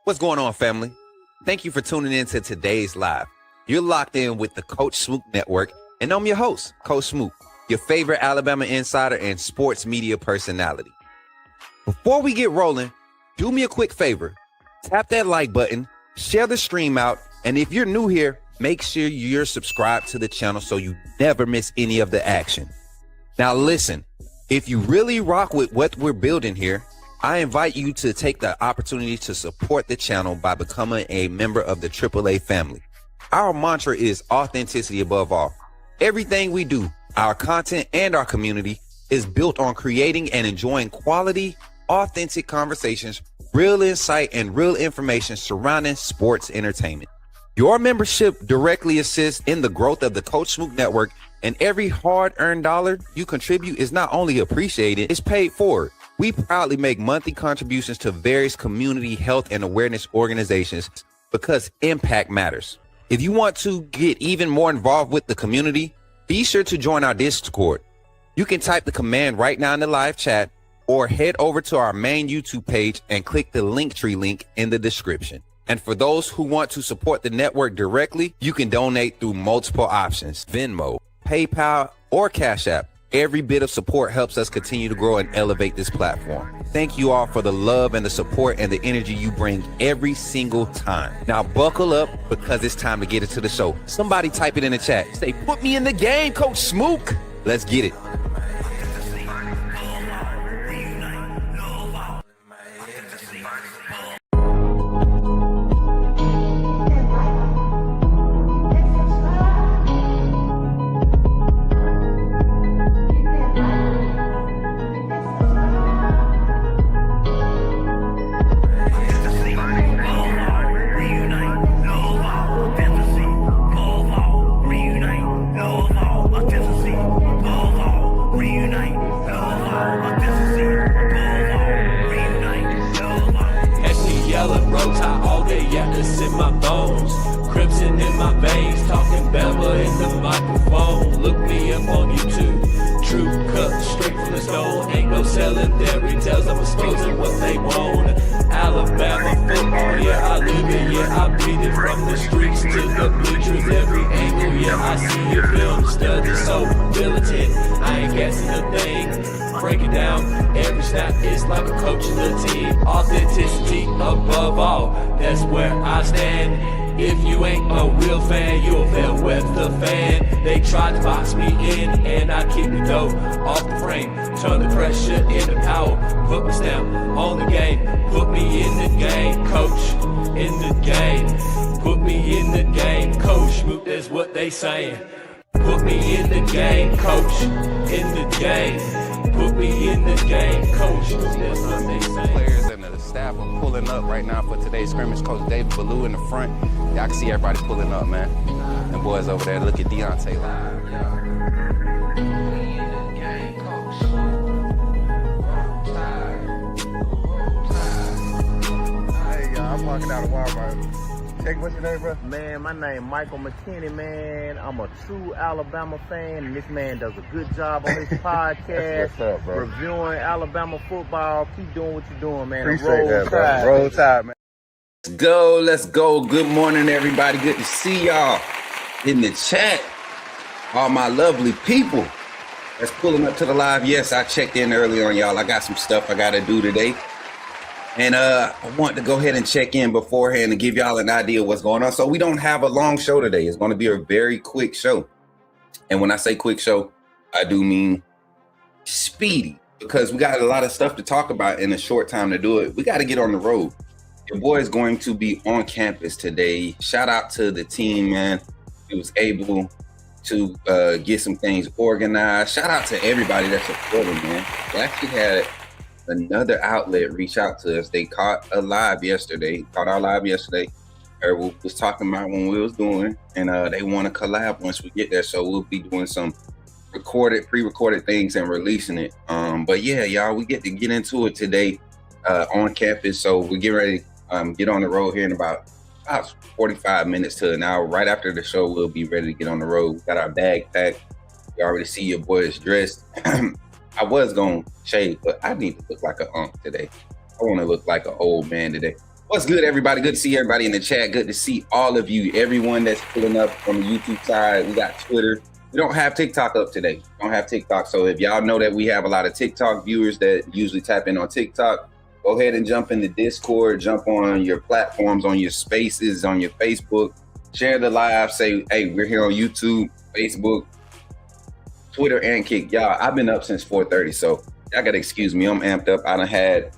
What's going on, family? Thank you for tuning in to today's live. You're locked in with the Coach Smook Network, and I'm your host, Coach Smook, your favorite Alabama insider and sports media personality. Before we get rolling, do me a quick favor. Tap that like button, share the stream out, and if you're new here, make sure you're subscribed to the channel so you never miss any of the action. Now listen, if you really rock with what we're building here, I invite you to take the opportunity to support the channel by becoming a member of the AAA family. Our mantra is authenticity above all. Everything we do, our content and our community, is built on creating and enjoying quality, authentic conversations, real insight, and real information surrounding sports entertainment. Your membership directly assists in the growth of the Coach Smook Network, and every hard-earned dollar you contribute is not only appreciated, it's paid forward. We proudly make monthly contributions to various community health and awareness organizations because impact matters. If you want to get even more involved with the community, be sure to join our Discord. You can type the command right now in the live chat or head over to our main YouTube page and click the Linktree link in the description. And for those who want to support the network directly, you can donate through multiple options: Venmo, PayPal, or Cash App. Every bit of support helps us continue to grow and elevate this platform. Thank you all for the love and the support and the energy you bring every single time. Now buckle up because it's time to get into the show. Somebody type it in the chat. Say, put me in the game, Coach Smook. Let's get it. Authenticity above all, that's where I stand. If you ain't a real fan, you're a fair weather fan. They tried to box me in and I kicked the dough off the frame. Turn the pressure into power, put my stamp on the game. Put me in the game, coach, in the game. Put me in the game, coach, Smook, that's what they saying. Put me in the game, coach, in the game. Put me in the game, coach, that's what they saying. Players and the staff are pulling up right now for today's scrimmage. Coach David Ballou in the front. Y'all can see everybody pulling up, man. And boys over there, look at Deontay live. Hey, y'all, I'm walking out of Walmart. Check, what's your name, bro? Man, my name Michael McKinney, man. I'm a true Alabama fan, and this man does a good job on his podcast. What's up, bro? Reviewing Alabama football. Keep doing what you're doing, man. Appreciate that, bro. Roll Tide, man. Let's go. Good morning, everybody. Good to see y'all in the chat. All my lovely people that's pulling up to the live. Yes, I checked in early on, y'all. I got some stuff I got to do today. And I want to go ahead and check in beforehand and give y'all an idea of what's going on. So we don't have a long show today. It's going to be a very quick show. And when I say quick show, I do mean speedy, because we got a lot of stuff to talk about in a short time to do it. We got to get on the road. Your boy is going to be on campus today. Shout out to the team, man. He was able to get some things organized. Shout out to everybody that's supporting, man. We actually had another outlet reach out to us. They caught our live yesterday. Or was talking about when we was doing, and they want to collab once we get there. So we'll be doing some pre-recorded things and releasing it. But yeah, y'all, we get to get into it today on campus. So we get ready to get on the road here in about 45 minutes to an hour. Right after the show, we'll be ready to get on the road. We got our bag packed. You already see your boy is dressed. I was going to shave, but I need to look like an unk today. I want to look like an old man today. What's good, everybody? Good to see everybody in the chat. Good to see all of you, everyone that's pulling up on the YouTube side. We got Twitter. We don't have TikTok up today. We don't have TikTok. So if y'all know that we have a lot of TikTok viewers that usually tap in on TikTok, go ahead and jump in the Discord, jump on your platforms, on your spaces, on your Facebook, share the live, say, hey, we're here on YouTube, Facebook, Twitter, and Kick. Y'all, I've been up since 4:30, so y'all gotta excuse me. I'm amped up. I done had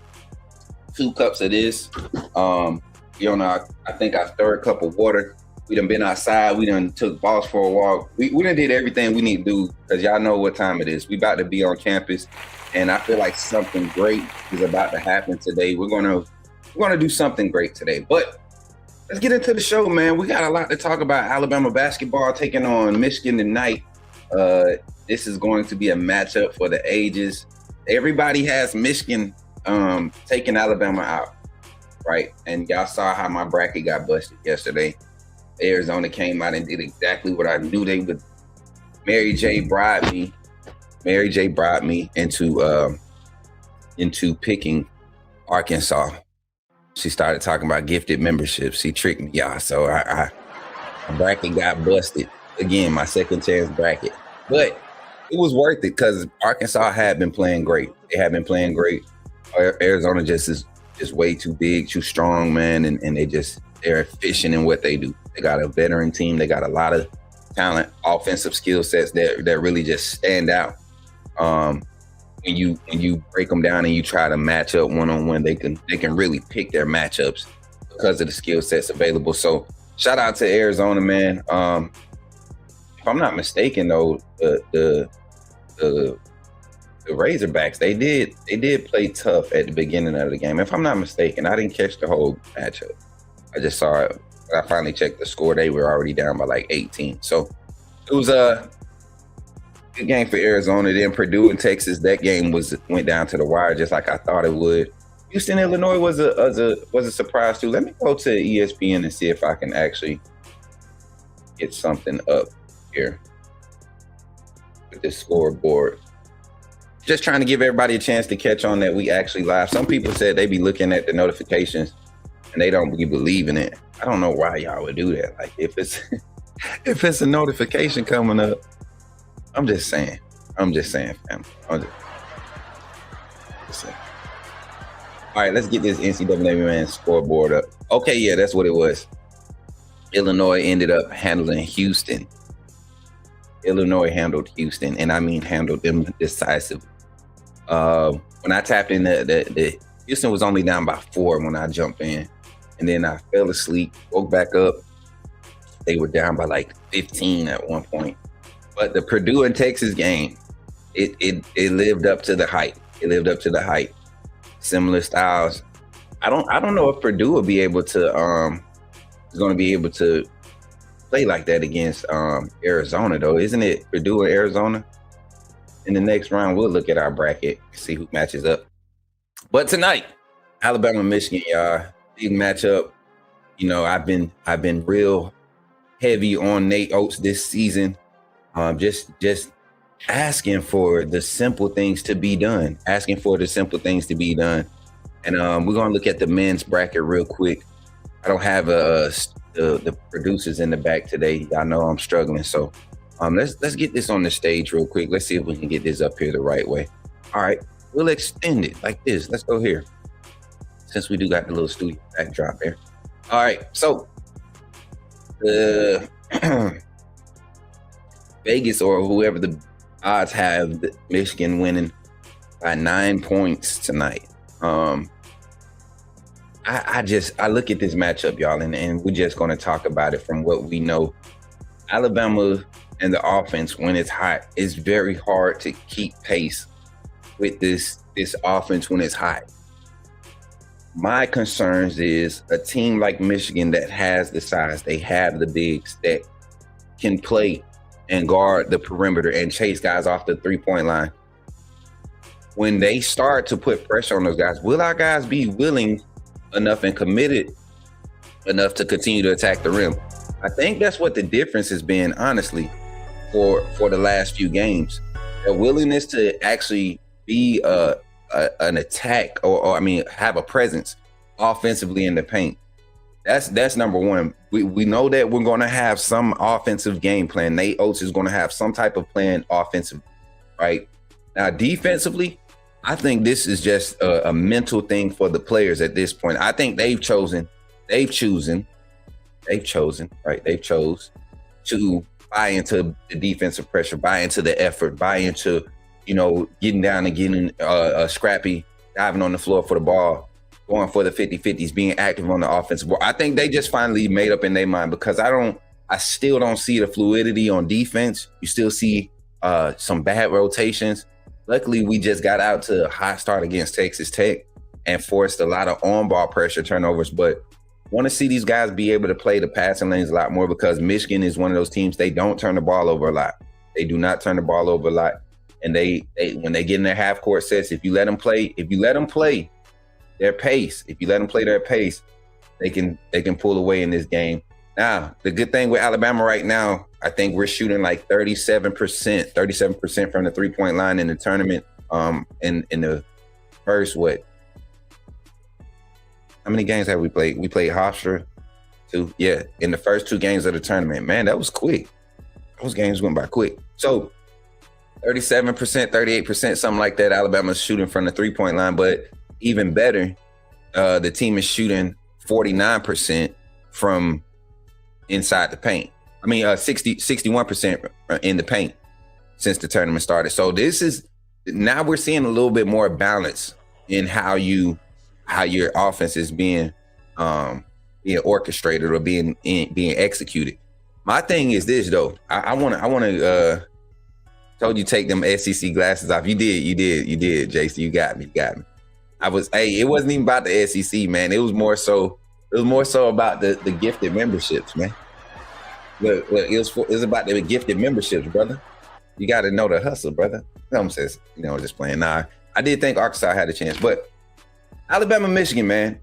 2 cups of this. I think our 3rd cup of water. We done been outside. We done took Boss for a walk. We done did everything we need to do because y'all know what time it is. We about to be on campus, and I feel like something great is about to happen today. We're gonna do something great today. But let's get into the show, man. We got a lot to talk about. Alabama basketball taking on Michigan tonight. This is going to be a matchup for the ages. Everybody has Michigan taking Alabama out, right? And y'all saw how my bracket got busted yesterday. Arizona came out and did exactly what I knew they would. Mary J bribed me into picking Arkansas. She started talking about gifted memberships. She tricked me, y'all. So my bracket got busted again. My second chance bracket, but it was worth it because Arkansas had been playing great. They had been playing great. Arizona just is way too big, too strong, man, and they're efficient in what they do. They got a veteran team. They got a lot of talent, offensive skill sets that really just stand out. When you break them down and you try to match up one-on-one, they can really pick their matchups because of the skill sets available. So shout out to Arizona, man. If I'm not mistaken, though, the Razorbacks, they did play tough at the beginning of the game. If I'm not mistaken, I didn't catch the whole matchup. I just saw it. I finally checked the score. They were already down by like 18. So it was a good game for Arizona. Then Purdue and Texas, that game went down to the wire just like I thought it would. Houston, Illinois was a surprise too. Let me go to ESPN and see if I can actually get something up here with this scoreboard. Just trying to give everybody a chance to catch on that we actually live. Some people said they be looking at the notifications and they don't be believing it. I don't know why y'all would do that. Like if it's a notification coming up, I'm just saying, fam. I'm just saying. All right, let's get this NCAA man scoreboard up. Okay, yeah, that's what it was. Illinois ended up handling Houston. Illinois handled Houston, and I mean handled them decisively. When I tapped in, the Houston was only down by 4 when I jumped in, and then I fell asleep, woke back up. They were down by like 15 at one point. But the Purdue and Texas game, it lived up to the hype. It lived up to the hype. Similar styles. I don't know if Purdue will be able to is going to be able to play like that against Arizona though. Isn't it Purdue or Arizona? In the next round, we'll look at our bracket, see who matches up. But tonight, Alabama, Michigan, y'all, big matchup. You know, I've been real heavy on Nate Oats this season. Just asking for the simple things to be done. And we're gonna look at the men's bracket real quick. I don't have the producers in the back today. Y'all know I'm struggling, so let's get this on the stage real quick. Let's see if we can get this up here the right way. All right, we'll extend it like this. Let's go here, since we do got the little studio backdrop here. All right, so the Vegas or whoever the odds have Michigan winning by 9 points tonight. I look at this matchup, y'all, and we're just going to talk about it from what we know. Alabama and the offense, when it's hot, it's very hard to keep pace with this offense when it's hot. My concerns is a team like Michigan that has the size, they have the bigs that can play and guard the perimeter and chase guys off the three-point line. When they start to put pressure on those guys, will our guys be willing enough and committed enough to continue to attack the rim? I think that's what the difference has been, honestly, for the last few games. Their willingness to actually be an attack or have a presence offensively in the paint. That's number one. We know that we're going to have some offensive game plan. Nate Oats is going to have some type of plan offensively, right? Now, defensively, I think this is just a mental thing for the players at this point. I think they've chosen to buy into the defensive pressure, buy into the effort, buy into, getting down and getting scrappy, diving on the floor for the ball, going for the 50-50s, being active on the offensive board. I think they just finally made up in their mind, because I still don't see the fluidity on defense. You still see some bad rotations. Luckily, we just got out to a hot start against Texas Tech and forced a lot of on-ball pressure turnovers, but want to see these guys be able to play the passing lanes a lot more, because Michigan is one of those teams, they don't turn the ball over a lot. They do not turn the ball over a lot. And they when they get in their half court sets, if you let them play their pace, they can pull away in this game. Now, the good thing with Alabama right now, I think we're shooting like 37% from the three-point line in the tournament. In the first, how many games have we played? We played Hofstra, 2. Yeah, in the first 2 games of the tournament. Man, that was quick. Those games went by quick. So 37%, 38%, something like that. Alabama's shooting from the three-point line, but even better, the team is shooting 49% from inside the paint. 61% in the paint since the tournament started. So now we're seeing a little bit more balance in how your offense is being orchestrated or being executed. My thing is this though. I want to told you take them SEC glasses off. You did, Jason. You got me. It wasn't even about the SEC, man. It was more so about the gifted memberships, man. Look, it was about the gifted memberships, brother. You got to know the hustle, brother. Some says, just playing. Nah, I did think Arkansas had a chance, but Alabama, Michigan, man.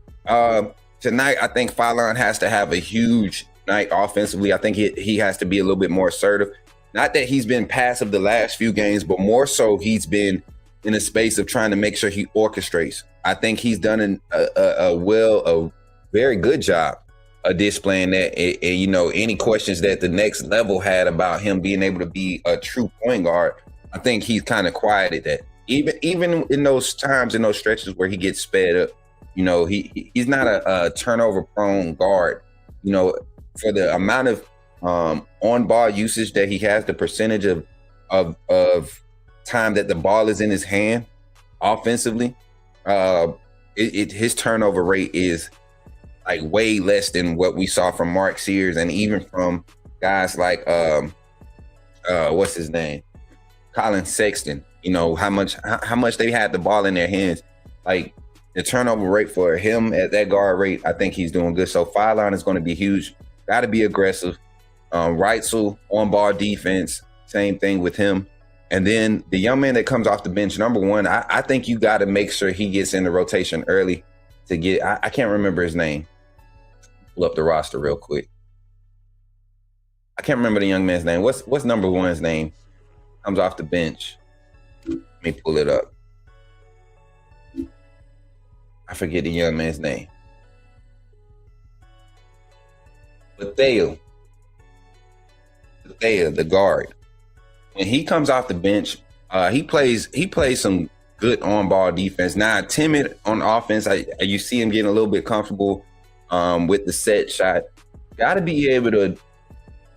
Tonight, I think Fallon has to have a huge night offensively. I think he has to be a little bit more assertive. Not that he's been passive the last few games, but more so he's been in a space of trying to make sure he orchestrates. I think he's done a very good job of displaying that. And, any questions that the next level had about him being able to be a true point guard, I think he's kind of quieted that. Even in those times, in those stretches where he gets sped up, he's not a turnover prone guard. For the amount of on ball usage that he has, the percentage of time that the ball is in his hand offensively, his turnover rate is like way less than what we saw from Mark Sears and even from guys like what's his name, Colin Sexton. How much they had the ball in their hands. Like the turnover rate for him at that guard rate, I think he's doing good. So foul line is going to be huge. Got to be aggressive. Reitzel on ball defense, same thing with him. And then the young man that comes off the bench, number one, I think you got to make sure he gets in the rotation early to get. I can't remember his name. Pull up the roster real quick. I can't remember the young man's name. What's number one's name? Comes off the bench. Let me pull it up. I forget the young man's name. Bethea, the guard. When he comes off the bench, he plays some good on-ball defense. Now, timid on offense, you see him getting a little bit comfortable with the set shot. Got to be able to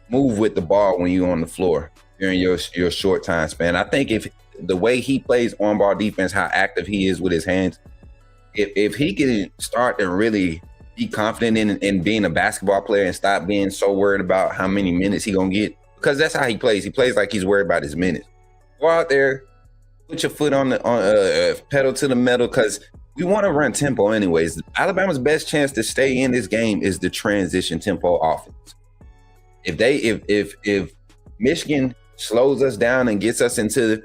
move with the ball when you're on the floor during your short time span. I think if the way he plays on-ball defense, how active he is with his hands, if he can start to really be confident in being a basketball player and stop being so worried about how many minutes he gonna get, because that's how he plays. He plays like he's worried about his minutes. Go out there, put your foot on the pedal to the metal, because we want to run tempo anyways. Alabama's best chance to stay in this game is the transition tempo offense. If Michigan slows us down and gets us into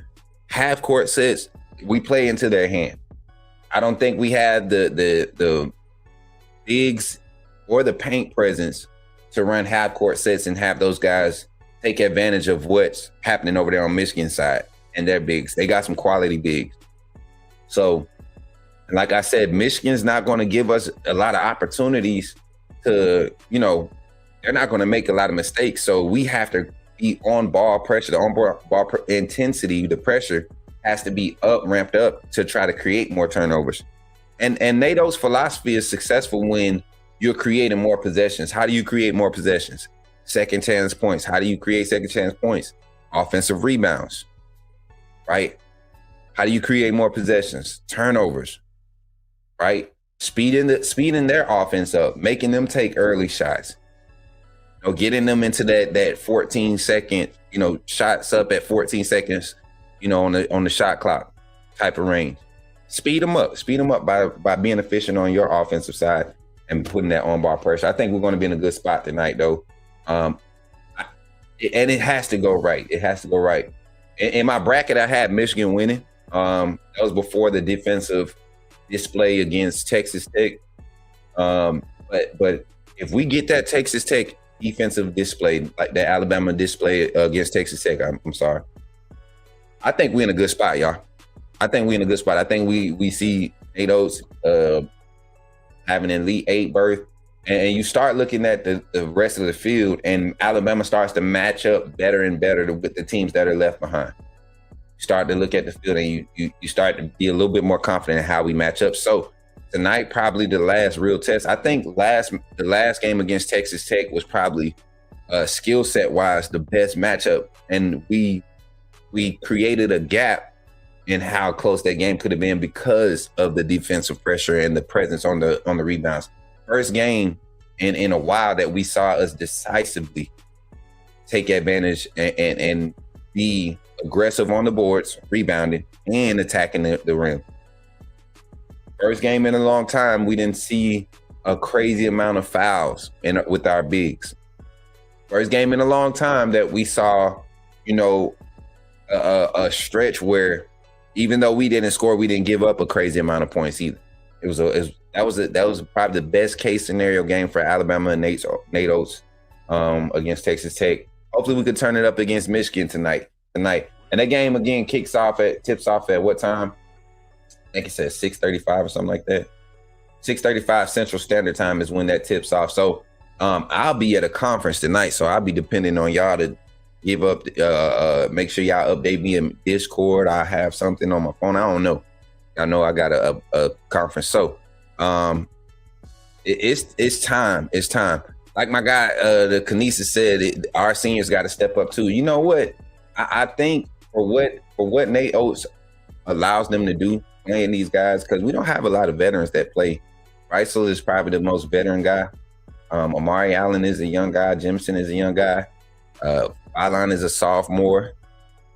half court sets, we play into their hand. I don't think we have the bigs or the paint presence to run half court sets and have those guys take advantage of what's happening over there on Michigan's side and their bigs. They got some quality bigs. So And like I said, Michigan's not going to give us a lot of opportunities to, they're not going to make a lot of mistakes. So we have to be on ball pressure, the on ball intensity, the pressure has to be ramped up to try to create more turnovers. And Nate Oats' philosophy is successful when you're creating more possessions. How do you create more possessions? Second chance points. How do you create second chance points? Offensive rebounds, right? How do you create more possessions? Turnovers, right? Speeding their offense up, making them take early shots, getting them into that 14-second, shots up at 14 seconds, on the shot clock type of range. Speed them up by being efficient on your offensive side and putting that on-ball pressure. I think we're going to be in a good spot tonight, though. And it has to go right. It has to go right. In my bracket, I had Michigan winning. That was before the defensive display against Texas Tech. But if we get that Texas Tech defensive display, like the Alabama display against Texas Tech, I'm sorry. I think we're in a good spot, y'all. I think we're in a good spot. I think we see Nate Oats having an Elite Eight berth. And you start looking at the rest of the field, and Alabama starts to match up better and better with the teams that are left behind. You start to look at the field, and you start to be a little bit more confident in how we match up. So tonight, probably the last real test. I think the last game against Texas Tech was probably skill set wise the best matchup, and we created a gap in how close that game could have been because of the defensive pressure and the presence on the rebounds. First game in a while that we saw us decisively take advantage and be aggressive on the boards, rebounding, and attacking the rim. First game in a long time, we didn't see a crazy amount of fouls with our bigs. First game in a long time that we saw, a stretch where even though we didn't score, we didn't give up a crazy amount of points either. That was probably the best case scenario game for Alabama and Nate Oats against Texas Tech. Hopefully we could turn it up against Michigan tonight. And that game again tips off at what time? I think it says 6:35 or something like that. 6:35 Central Standard Time is when that tips off. So I'll be at a conference tonight, so I'll be depending on y'all to give up. Make sure y'all update me in Discord. I have something on my phone. I don't know. I know I got a conference. So it's time. It's time. Like my guy, the Kinesis said, our seniors got to step up too. You know what? I think for what Nate Oats allows them to do, playing these guys, because we don't have a lot of veterans that play. Reisel is probably the most veteran guy. Amari Allen is a young guy. Jimson is a young guy. Alon is a sophomore.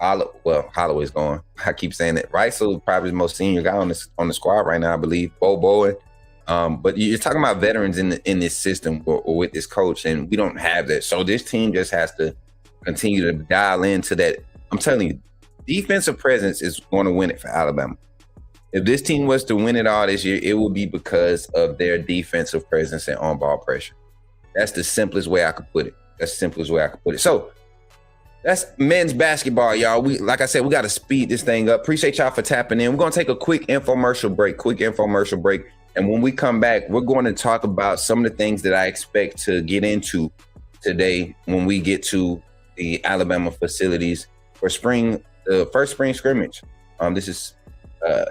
Holloway's gone. I keep saying that. Reisel is probably the most senior guy on the squad right now, I believe. Bo Bowen. But you're talking about veterans in this system or with this coach, and we don't have that. So this team just has to continue to dial into that. I'm telling you, defensive presence is going to win it for Alabama. If this team was to win it all this year, it would be because of their defensive presence and on-ball pressure. That's the simplest way I could put it. So that's men's basketball, y'all. Like I said, we got to speed this thing up. Appreciate y'all for tapping in. We're going to take a quick infomercial break. And when we come back, we're going to talk about some of the things that I expect to get into today when we get to the Alabama facilities for the first spring scrimmage. This is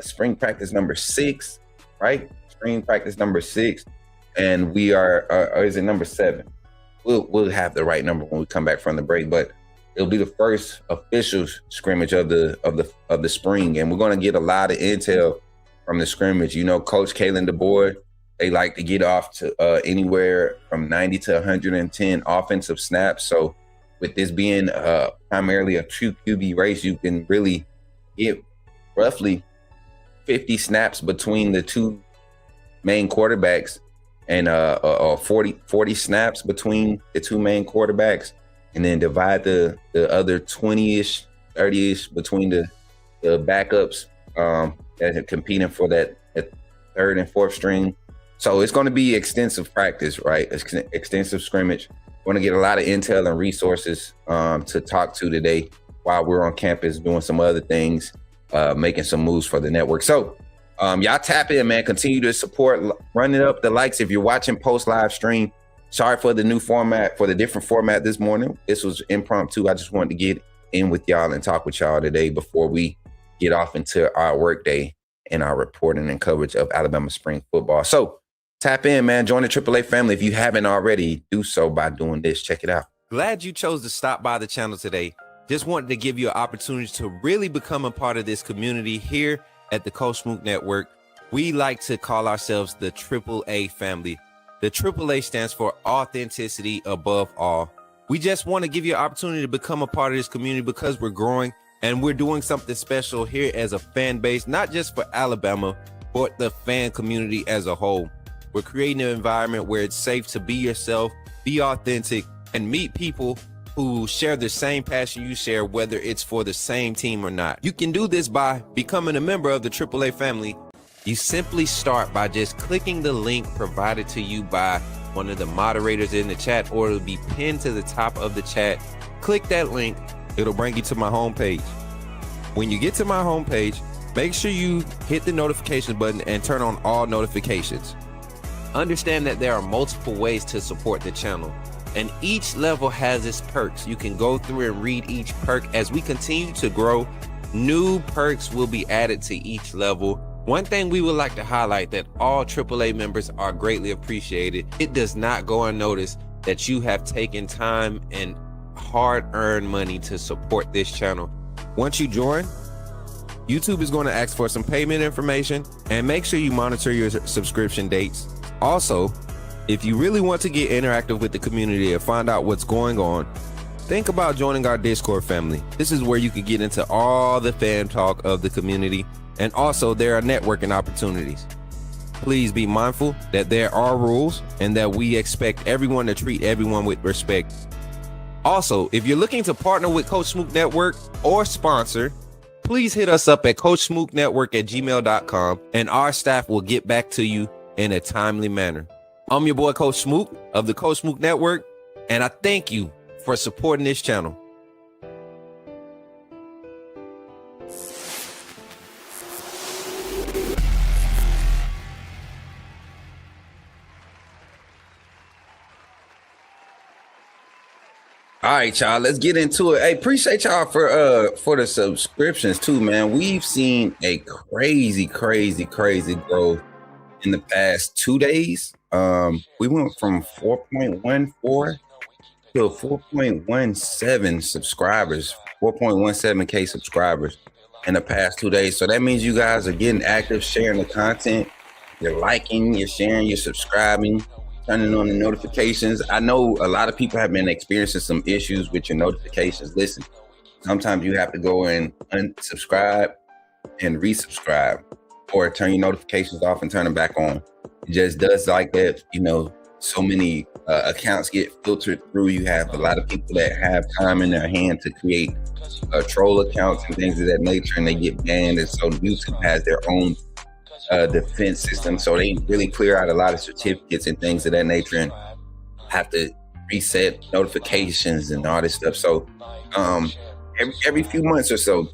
spring practice number 6, right? Spring practice number 6. And we are, or is it number 7? We'll have the right number when we come back from the break, but it'll be the first official scrimmage of the spring. And we're going to get a lot of intel from the scrimmage. Coach Kalen DeBoer, they like to get off to anywhere from 90 to 110 offensive snaps. So with this being primarily a true QB race, you can really get roughly 50 snaps between the two main quarterbacks and 40 snaps between the two main quarterbacks, and then divide the other 20-ish, 30-ish between the backups that are competing for that third and fourth string. So it's going to be extensive practice, right? Extensive scrimmage. We're going to get a lot of intel and resources to talk to today while we're on campus doing some other things, making some moves for the network. So Y'all tap in, man. Continue to support, run it up the likes if you're watching post live stream. Sorry for the new format, for the different format this morning. This was impromptu. I just wanted to get in with y'all and talk with y'all today before we get off into our work day and our reporting and coverage of Alabama spring football. So tap in, man. Join the AAA family. If you haven't already, do so by doing this. Check it out. Glad you chose to stop by the channel today. Just wanted to give you an opportunity to really become a part of this community here at the Coach Smook Network. We like to call ourselves the AAA family. The AAA stands for authenticity above all. We just want to give you an opportunity to become a part of this community because we're growing and we're doing something special here as a fan base, not just for Alabama, but the fan community as a whole. We're creating an environment where it's safe to be yourself, be authentic, and meet people who share the same passion you share, whether it's for the same team or not. You can do this by becoming a member of the AAA family. You simply start by just clicking the link provided to you by one of the moderators in the chat, or it'll be pinned to the top of the chat. Click that link. It'll bring you to my homepage. When you get to my homepage, make sure you hit the notification button and turn on all notifications. Understand that there are multiple ways to support the channel, and each level has its perks. You can go through and read each perk. As we continue to grow, new perks will be added to each level. One thing we would like to highlight that all AAA members are greatly appreciated. It does not go unnoticed that you have taken time and hard-earned money to support this channel. Once you join, YouTube is going to ask for some payment information, and make sure you monitor your subscription dates. Also, if you really want to get interactive with the community and find out what's going on, think about joining our Discord family. This is where you can get into all the fan talk of the community, and also there are networking opportunities. Please be mindful that there are rules and that we expect everyone to treat everyone with respect. Also, if you're looking to partner with Coach Smook Network or sponsor, please hit us up at coachsmooknetwork@gmail.com, and our staff will get back to you in a timely manner. I'm your boy, Coach Smook of the Coach Smook Network, and I thank you for supporting this channel. All right, y'all, let's get into it. Hey, appreciate y'all for the subscriptions too, man. We've seen a crazy growth in the past 2 days. We went from 4.14 to 4.17 subscribers, 4.17K subscribers in the past 2 days. So that means you guys are getting active, sharing the content. You're liking, you're sharing, you're subscribing, turning on the notifications. I know a lot of people have been experiencing some issues with your notifications. Listen, sometimes you have to go and unsubscribe and resubscribe, or turn your notifications off and turn them back on. It just does like that. You know, so many accounts get filtered through. You have a lot of people that have time in their hand to create troll accounts and things of that nature, and they get banned. And so YouTube has their own defense system, so they really clear out a lot of certificates and things of that nature, and have to reset notifications and all this stuff. So every few months or so,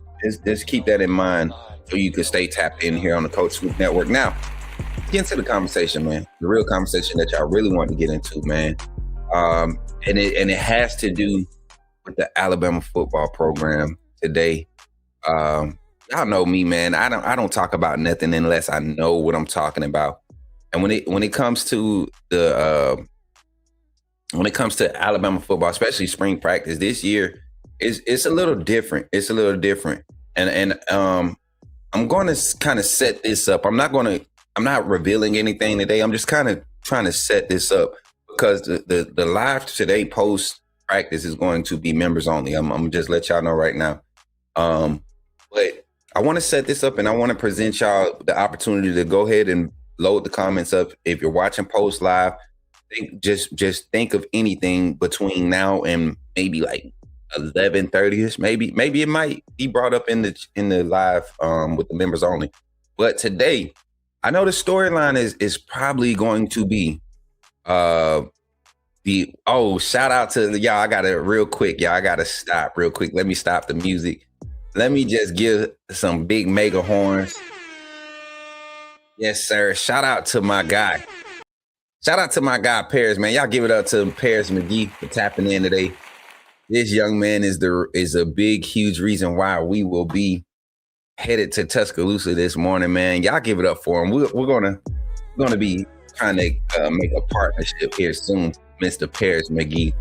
just keep that in mind so you can stay tapped in here on the Coach Smook Network. Now, get into the conversation, man. The real conversation that y'all really want to get into, man. And it has to do with the Alabama football program today. Y'all know me, man. I don't talk about nothing unless I know what I'm talking about. And when it comes to Alabama football, especially spring practice this year, it's a little different. It's a little different. And I'm going to kind of set this up. I'm not revealing anything today. I'm just kind of trying to set this up because the live today post practice is going to be members only. I'm gonna just let y'all know right now. But I want to set this up, and I want to present y'all the opportunity to go ahead and load the comments up. If you're watching post live, just think of anything between now and maybe like 11:30ish. Maybe it might be brought up in the live with the members only. But today, I know the storyline is probably going to be shout out to y'all. I gotta stop real quick. Let me stop the music. Let me just give some big mega horns. Yes, sir. Shout out to my guy. Shout out to my guy, Paris, man. Y'all give it up to Paris McGee for tapping in today. This young man is a big, huge reason why we will be headed to Tuscaloosa this morning, man. Y'all give it up for him. We're gonna be trying to make a partnership here soon, Mr. Paris McGee,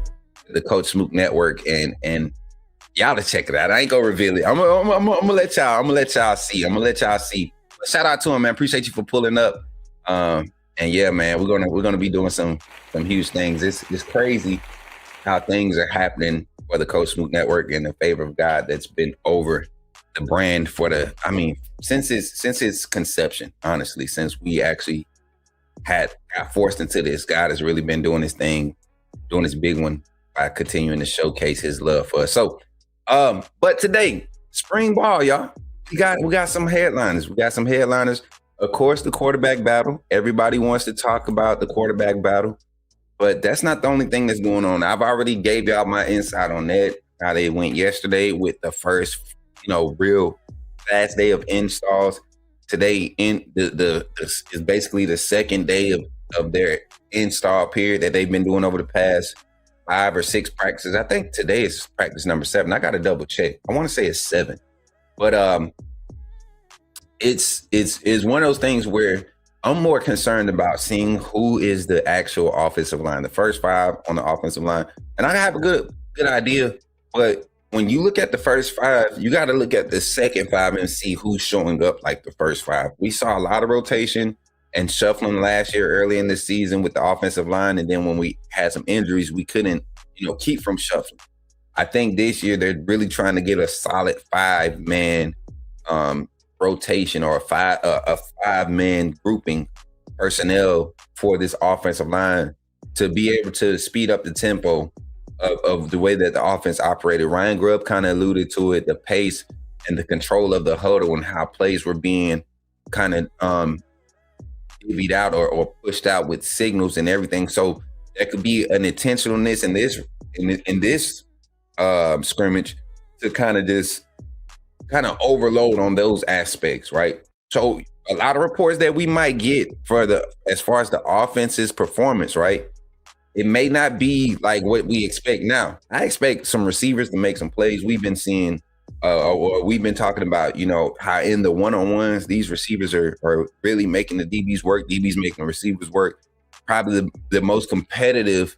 the Coach Smook Network, and y'all to check it out. I ain't gonna reveal it. I'm gonna let y'all see. Shout out to him, man. Appreciate you for pulling up. And yeah, man, we're gonna be doing some huge things. It's crazy how things are happening for the Coach Smook Network in the favor of God that's been over the brand since its conception, honestly, since we actually got forced into this. God has really been doing his thing, doing his big one by continuing to showcase his love for us. So, but today, spring ball, y'all. We got some headliners. Of course, the quarterback battle. Everybody wants to talk about the quarterback battle, but that's not the only thing that's going on. I've already gave y'all my insight on that, how they went yesterday with the first, real fast day of installs. Today is basically the second day of their install period that they've been doing over the past 5 or 6 practices. I think today is practice number 7. I got to double check. I want to say it's 7, but it's one of those things where I'm more concerned about seeing who is the actual offensive line, the first 5 on the offensive line. And I have a good idea, but when you look at the first 5, you got to look at the second 5 and see who's showing up like the first 5. We saw a lot of rotation and shuffling last year early in the season with the offensive line. And then when we had some injuries, we couldn't, keep from shuffling. I think this year they're really trying to get a solid 5-man rotation or a 5-man grouping personnel for this offensive line to be able to speed up the tempo of the way that the offense operated. Ryan Grubb kind of alluded to it, the pace and the control of the huddle and how plays were being kind of divvied out or pushed out with signals and everything. So there could be an intentionalness in this scrimmage to kind of overload on those aspects, right? So a lot of reports that we might get as far as the offense's performance, right? It may not be like what we expect now. I expect some receivers to make some plays. We've been seeing, or we've been talking about, how in the one-on-ones, these receivers are really making the DBs work. DBs making the receivers work. Probably the most competitive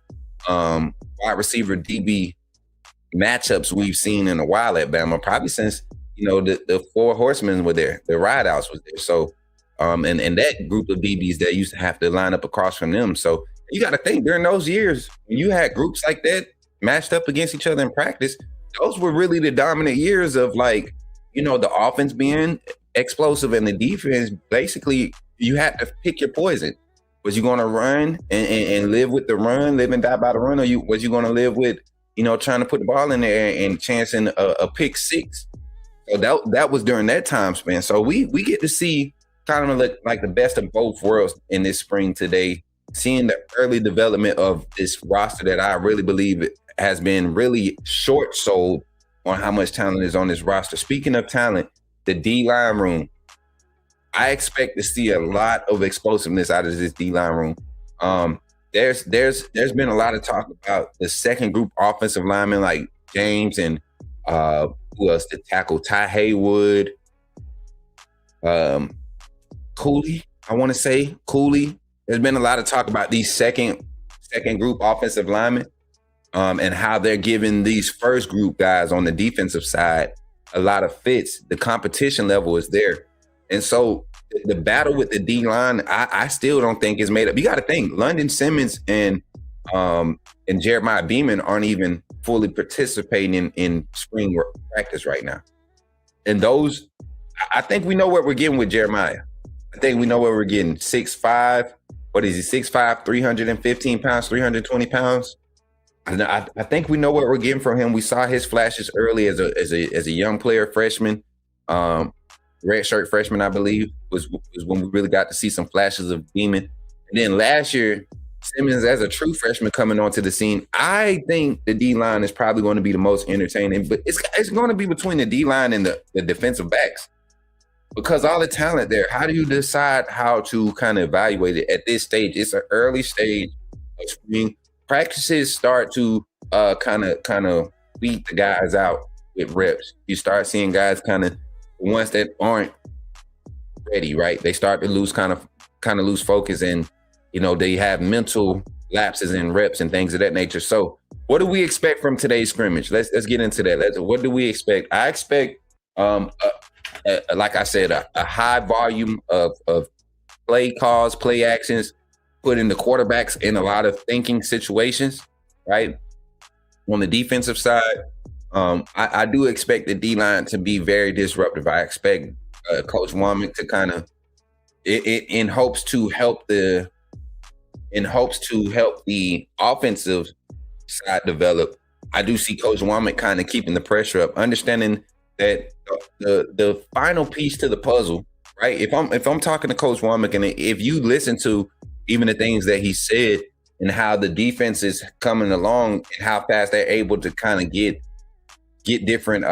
wide receiver DB matchups we've seen in a while at Bama, probably since, the 4 horsemen were there, the rideouts was there. So, and that group of DBs that used to have to line up across from them. So, you got to think during those years when you had groups like that matched up against each other in practice, those were really the dominant years of the offense being explosive and the defense. Basically, you had to pick your poison. Was you going to run and live with the run, live and die by the run, or was you going to live with, trying to put the ball in there and chancing a pick 6? So that was during that time span. So we get to see kind of like the best of both worlds in this spring today. Seeing the early development of this roster that I really believe has been really short sold on how much talent is on this roster. Speaking of talent, the D-line room, I expect to see a lot of explosiveness out of this D-line room. There's been a lot of talk about the second group offensive linemen like James and who else to tackle? Ty Haywood, Cooley. I want to say Cooley. There's been a lot of talk about these second group offensive linemen and how they're giving these first group guys on the defensive side a lot of fits. The competition level is there. And so the battle with the D-line, I still don't think is made up. You got to think London Simmons and Jeremiah Beeman aren't even fully participating in spring practice right now. And those, I think we know what we're getting with Jeremiah. I think we know what we're getting. 6'5", what is he, 6'5", 315 pounds, 320 pounds? I think we know what we're getting from him. We saw his flashes early as a young player, freshman, redshirt freshman, I believe, was when we really got to see some flashes of Beeman. And then last year, Simmons as a true freshman coming onto the scene. I think the D-line is probably going to be the most entertaining, but it's going to be between the D-line and the defensive backs. because all the talent there, how do you decide how to kind of evaluate it at this stage? It's an early stage of spring. Practices start to kind of beat the guys out with reps. You start seeing guys kind of, ones that aren't ready, right? They start to lose kind of lose focus, and they have mental lapses in reps and things of that nature. So what do we expect from today's scrimmage? Let's get into that. What do we expect? I expect like I said, a high volume of play calls, play actions, putting the quarterbacks in a lot of thinking situations, right? On the defensive side, I do expect the D-line to be very disruptive. I expect Coach Womack to kind of, in hopes to help the offensive side develop. I do see Coach Womack kind of keeping the pressure up, understanding that the final piece to the puzzle, right? If I'm talking to Coach Womack, and if you listen to even the things that he said and how the defense is coming along and how fast they're able to kind of get different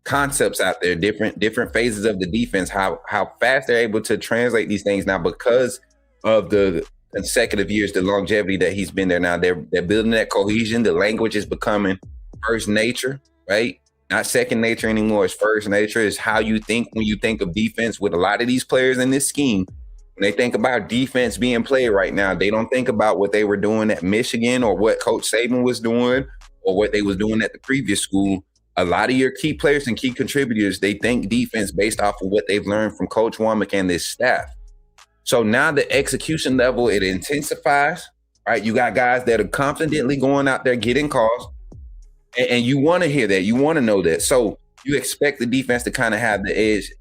concepts out there, different phases of the defense, how fast they're able to translate these things now because of the consecutive years, the longevity that he's been there. Now they're building that cohesion. The language is becoming first nature, right? Not second nature anymore. It's first nature. It's how you think when you think of defense. With a lot of these players in this scheme, when they think about defense being played right now, they don't think about what they were doing at Michigan or what Coach Saban was doing or what they was doing at the previous school. A lot of your key players and key contributors, they think defense based off of what they've learned from Coach Womack and this staff. So now the execution level, it intensifies, right? You got guys that are confidently going out there getting calls, and you want to hear that. You want to know that. So you expect the defense to kind of have the edge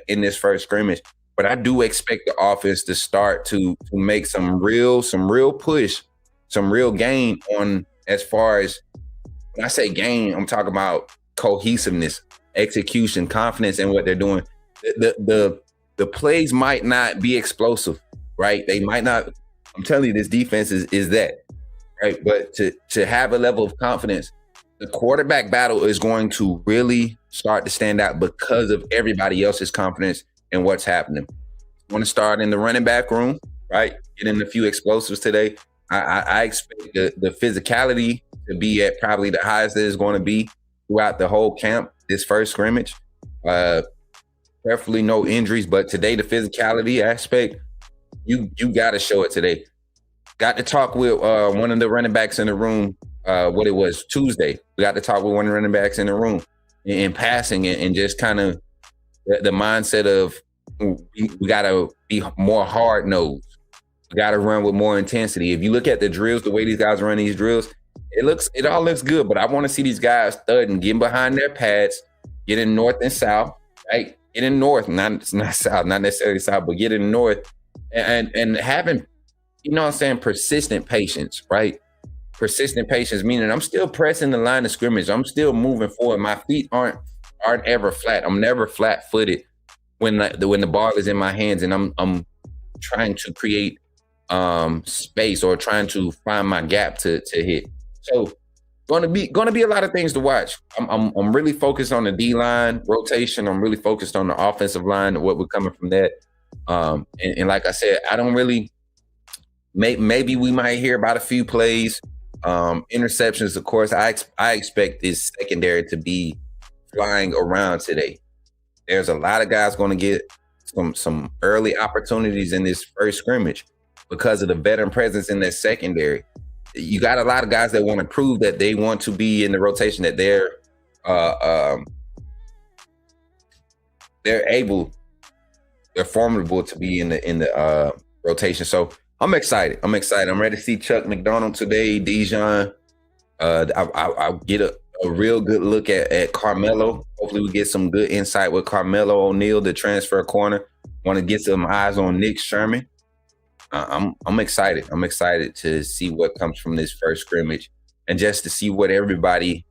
in this first scrimmage. But I do expect the offense to start to make some real push, some real gain on, as far as, when I say gain, I'm talking about cohesiveness, execution, confidence in what they're doing. The plays might not be explosive, right? They might not. I'm telling you, this defense is that, right? But to have a level of confidence, the quarterback battle is going to really start to stand out because of everybody else's confidence in what's happening. I want to start in the running back room, right? Get in a few explosives today. I expect the physicality to be at probably the highest that it's going to be throughout the whole camp, this first scrimmage. Preferably no injuries, but today the physicality aspect, you got to show it today. Got to talk with one of the running backs in the room, Tuesday. We got to talk with one of the running backs in the room in passing and just kind of the mindset of we got to be more hard-nosed. We got to run with more intensity. If you look at the drills, the way these guys run these drills, it all looks good, but I want to see these guys thudding, getting behind their pads, getting north and south, right? Getting north, not south, not necessarily south, but getting north and having, persistent patience, right? Persistent patience, meaning I'm still pressing the line of scrimmage. I'm still moving forward. My feet aren't ever flat. I'm never flat-footed when the ball is in my hands and I'm trying to create space or trying to find my gap to hit. So going to be a lot of things to watch. I'm really focused on the D-line rotation. I'm really focused on the offensive line and what we're coming from that. And like I said, I don't really. Maybe we might hear about a few plays, interceptions. Of course, I expect this secondary to be flying around today. There's a lot of guys going to get some early opportunities in this first scrimmage because of the veteran presence in that secondary. You got a lot of guys that want to prove that they want to be in the rotation, that they're formidable to be in the rotation. So I'm excited. I'm ready to see Chuck McDonald today, Dijon. I'll get a real good look at Carmelo. Hopefully we get some good insight with Carmelo O'Neal, the transfer corner. Want to get some eyes on Nick Sherman. I'm excited. I'm excited to see what comes from this first scrimmage and just to see what everybody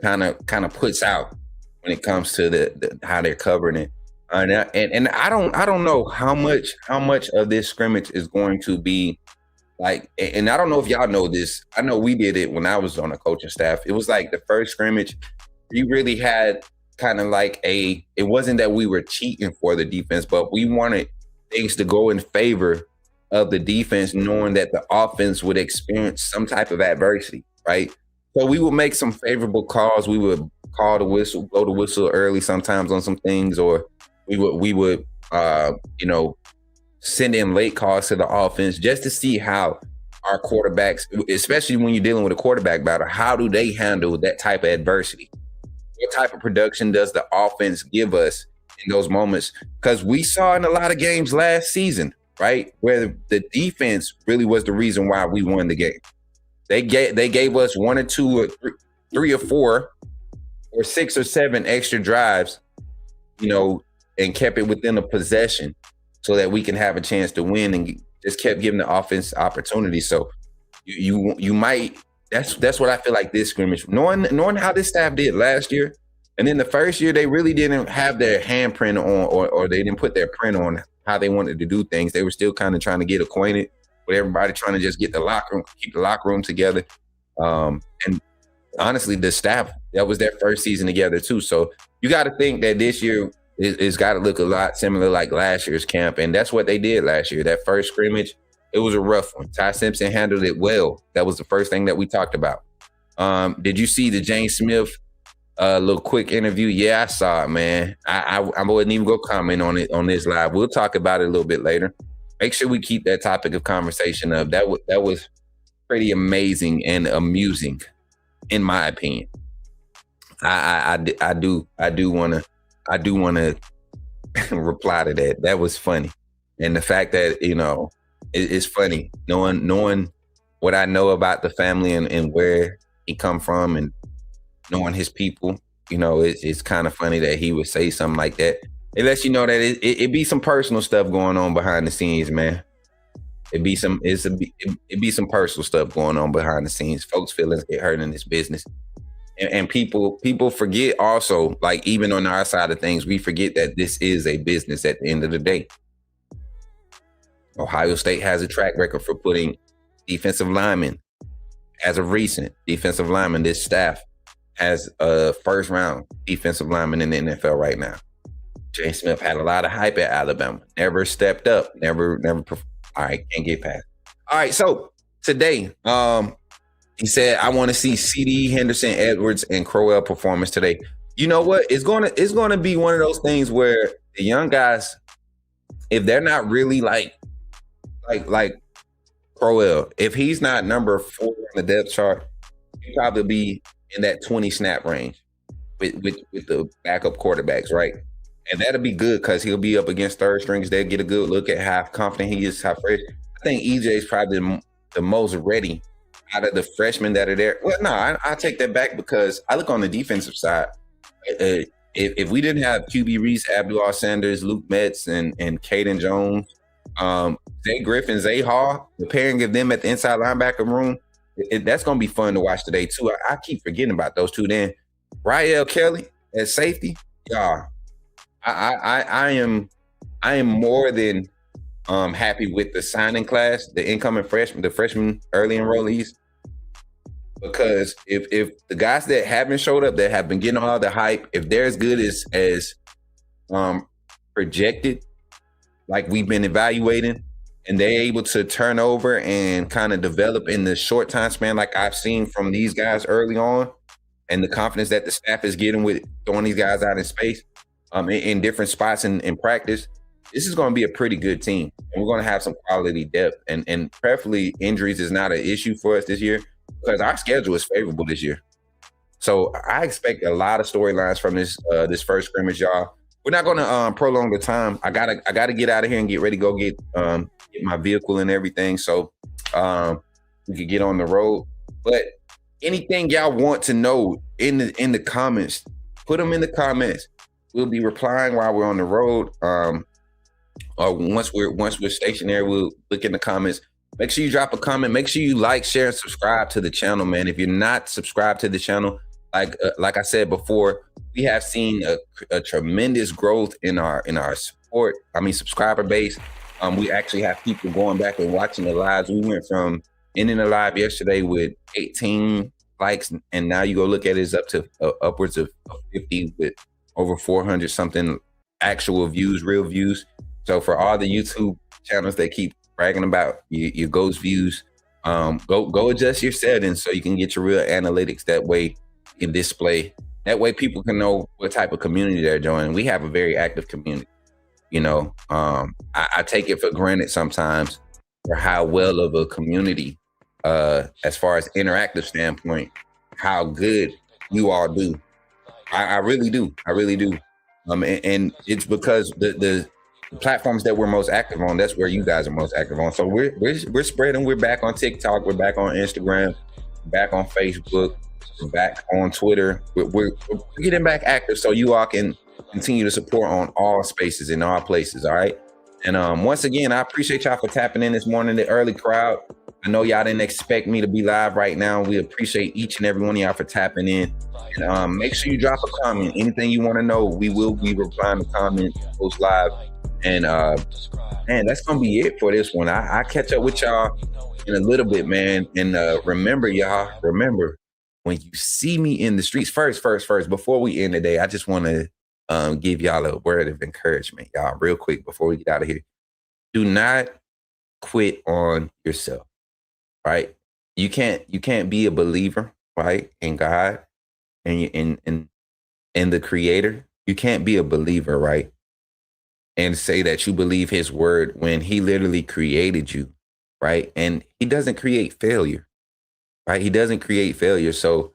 kind of puts out when it comes to the how they're covering it. And I don't know how much of this scrimmage is going to be like, and I don't know if y'all know this. I know we did it when I was on the coaching staff. It was like the first scrimmage, you really had kind of like it wasn't that we were cheating for the defense, but we wanted things to go in favor of the defense, knowing that the offense would experience some type of adversity, right? So we would make some favorable calls. We would call the whistle, blow the whistle early sometimes on some things, or we would send in late calls to the offense just to see how our quarterbacks, especially when you're dealing with a quarterback battle, how do they handle that type of adversity? What type of production does the offense give us in those moments? Because we saw in a lot of games last season, right, where the defense really was the reason why we won the game. They gave us 1 or 2 or 3 or 4 or 6 or 7 extra drives, and kept it within a possession so that we can have a chance to win, and just kept giving the offense opportunities. So you might, that's what I feel like this scrimmage, knowing how this staff did last year. And then the first year, they really didn't have their handprint on, or they didn't put their print on how they wanted to do things. They were still kind of trying to get acquainted with everybody, trying to just keep the locker room together. And honestly, the staff, that was their first season together too. So you got to think that this year it's got to look a lot similar like last year's camp. And that's what they did last year. That first scrimmage, it was a rough one. Ty Simpson handled it well. That was the first thing that we talked about. Did you see the James Smith little quick interview? Yeah, I saw it, man. I wouldn't even go comment on it on this live. We'll talk about it a little bit later. Make sure we keep that topic of conversation up. That was pretty amazing and amusing, in my opinion. I do want to reply to that. That was funny, and the fact that it's funny knowing what I know about the family and where he come from, and knowing his people. It's kind of funny that he would say something like that. It lets you know that it be some personal stuff going on behind the scenes, man. It be some personal stuff going on behind the scenes. Folks' feelings get hurt in this business. And people forget also, like, even on our side of things, we forget that this is a business at the end of the day. Ohio State has a track record for putting defensive linemen, as of recent, defensive linemen. This staff has a first round defensive lineman in the NFL right now. James Smith had a lot of hype at Alabama. Never stepped up. Never. All right, can't get past. All right, so today, he said, I want to see CD, Henderson, Edwards, and Crowell performance today. You know what? It's gonna be one of those things where the young guys, if they're not really like Crowell, if he's not number 4 on the depth chart, he'll probably be in that 20 snap range with the backup quarterbacks, right? And that'll be good because he'll be up against third strings. They'll get a good look at how confident he is, how fresh. I think EJ is probably the most ready out of the freshmen that are there. Well, no, I take that back because I look on the defensive side. If we didn't have QB Reese, Abdullah Sanders, Luke Metz, and Caden Jones, Zay Griffin, Zay Hall, the pairing of them at the inside linebacker room, that's going to be fun to watch today too. I keep forgetting about those two. Then Rael Kelly at safety, y'all. I am more than happy with the signing class, the incoming freshmen, the freshman early enrollees, because if the guys that haven't showed up, that have been getting all the hype, if they're as good as projected, like we've been evaluating, and they're able to turn over and kind of develop in the short time span like I've seen from these guys early on, and the confidence that the staff is getting with throwing these guys out in space, in different spots in practice, this is going to be a pretty good team. And we're going to have some quality depth. And preferably injuries is not an issue for us this year because our schedule is favorable this year. So I expect a lot of storylines from this first scrimmage, y'all. We're not going to prolong the time. I gotta get out of here and get ready to go get my vehicle and everything so we can get on the road. But anything y'all want to know in the comments, put them in the comments. We'll be replying while we're on the road. Or once we're stationary, we'll look in the comments. Make sure you drop a comment. Make sure you like, share, and subscribe to the channel, man. If you're not subscribed to the channel, like I said before, we have seen a tremendous growth in our subscriber base. We actually have people going back and watching the lives. We went from ending the live yesterday with 18 likes, and now you go look at it, it's up to upwards of 50 with over 400 something actual views, real views. So for all the YouTube channels that keep bragging about your ghost views, go adjust your settings so you can get your real analytics. That way you can display. That way people can know what type of community they're joining. We have a very active community. You know, I take it for granted sometimes for how well of a community, as far as interactive standpoint, how good you all do. I really do. I really do. And it's because the platforms that we're most active on, that's where you guys are most active on. So we're spreading. We're back on TikTok. We're back on Instagram. Back on Facebook. We're back on Twitter. We're getting back active so you all can continue to support on all spaces in all places. All right. And once again, I appreciate y'all for tapping in this morning, the early crowd. I know y'all didn't expect me to be live right now. We appreciate each and every one of y'all for tapping in. And make sure you drop a comment. Anything you want to know, we will be replying to comments, post live. And man, that's gonna be it for this one. I catch up with y'all in a little bit, man. And remember, y'all, when you see me in the streets, first, before we end the day, I just want to give y'all a word of encouragement, y'all, real quick before we get out of here. Do not quit on yourself, right? You can't be a believer, right, in God and in the Creator. You can't be a believer, right, and say that you believe His word when He literally created you, right? And He doesn't create failure, right? He doesn't create failure. So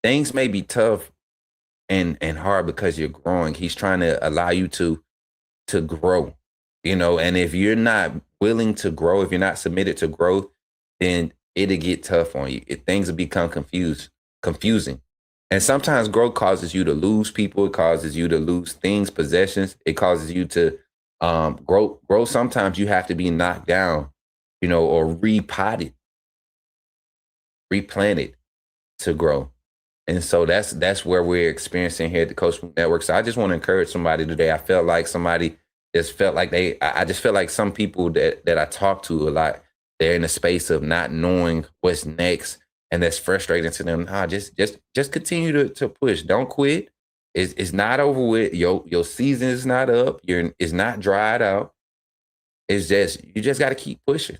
things may be tough and hard because you're growing. He's trying to allow you to grow, you know. And if you're not willing to grow, if you're not submitted to growth, then it'll get tough on you. Things will become confusing. And sometimes growth causes you to lose people. It causes you to lose things, possessions. It causes you to grow. Sometimes you have to be knocked down, you know, or repotted, replanted to grow. And so that's where we're experiencing here at the Coach Smook Network. So I just want to encourage somebody today. I felt like somebody just felt like I just feel like some people that I talk to a lot, they're in a space of not knowing what's next. And that's frustrating to them. Nah, just continue to push. Don't quit. It's not over with. Your season is not up. It's not dried out. It's just, you just got to keep pushing.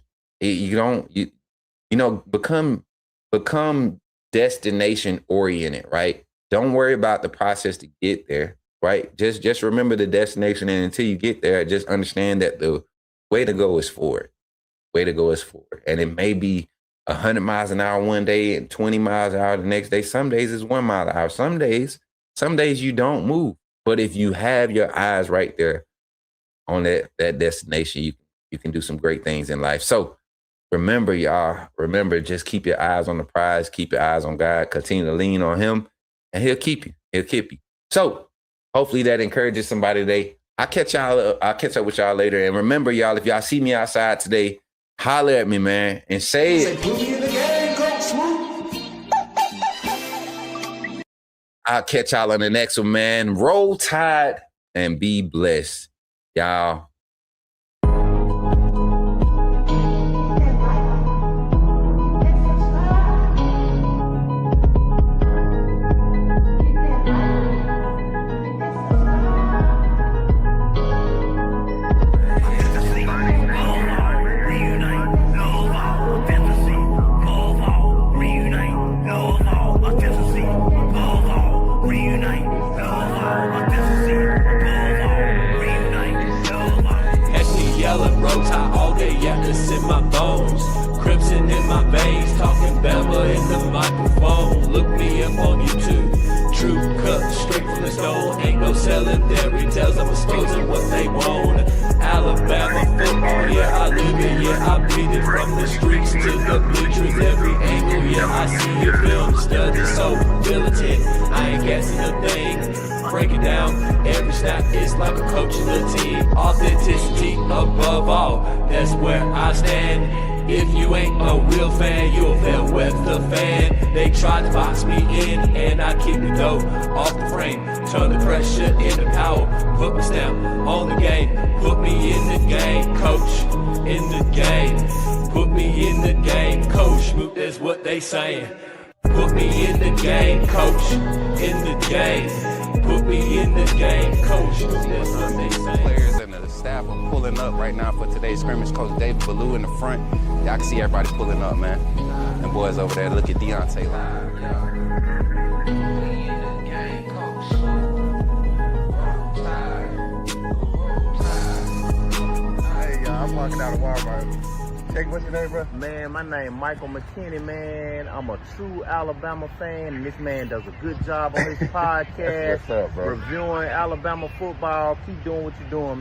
Become destination oriented, right? Don't worry about the process to get there, right? Just remember the destination, and until you get there, just understand that the way to go is forward. Way to go is forward. And it may be 100 miles an hour one day and 20 miles an hour the next day. Some days it's 1 mile an hour. Some days you don't move. But if you have your eyes right there on that destination, you can do some great things in life. So remember, y'all, just keep your eyes on the prize. Keep your eyes on God. Continue to lean on Him, and He'll keep you. He'll keep you. So hopefully that encourages somebody today. I'll catch up with y'all later. And remember, y'all, if y'all see me outside today, holler at me, man, and say it. Put me in the game, Coach Smook. I'll catch y'all on the next one, man. Roll Tide and be blessed, y'all. Selling fairy tales, I'm exposing what they want. Alabama football, yeah, I live it, yeah, I breathe it. From the streets to the bleachers, every angle, yeah, I see it. Film study, so militant, I ain't guessing a thing. Break it down, every snap is like a coach of the team. Authenticity above all, that's where I stand. If you ain't a real fan, you'll fail with the fan. They tried to box me in, and I keep it though off the frame. Turn the pressure into power, put my stamp on the game. Put me in the game, coach, in the game. Put me in the game, coach, Smook, that's what they saying. Put me in the game, coach, in the game. put me in the game. Coach, that's what they say. Players and the staff are pulling up right now for today's scrimmage. Coach David Ballou in the front. Y'all can see everybody pulling up, man. Them boys over there. Look at Deontay. Hey, I'm walking out of Walmart. Hey, what's your name, bro? Man, my name Michael McKinney, man. I'm a true Alabama fan, and this man does a good job on his podcast. What's up, bro? Reviewing Alabama football. Keep doing what you're doing, man.